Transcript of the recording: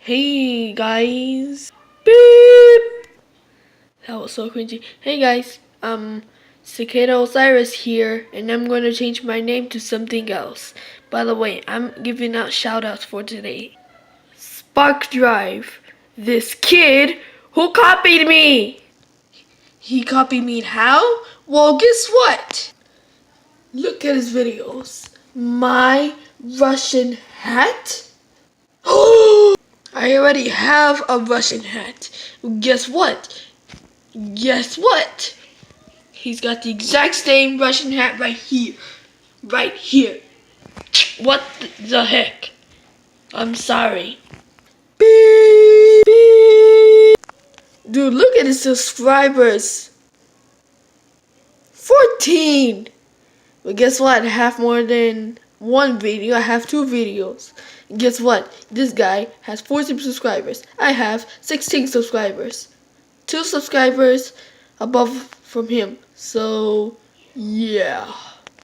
Hey guys. Beep. That was so cringy. Hey guys. Cicada Osiris here, and I'm going to change my name to something else. By the way, I'm giving out shoutouts for today. Spark Drive. This kid who copied me. He copied me how? Well, guess what? Look at his videos. My Russian hat? I already have a Russian hat. Guess what? Guess what? He's got the exact same Russian hat right here. Right here. What the heck? I'm sorry. Beep, beep. Dude, look at his subscribers. 14. But guess what? I have more than one video. I have 2 videos. And guess what? This guy has 14 subscribers. I have 16 subscribers. 2 subscribers above from him. So, yeah.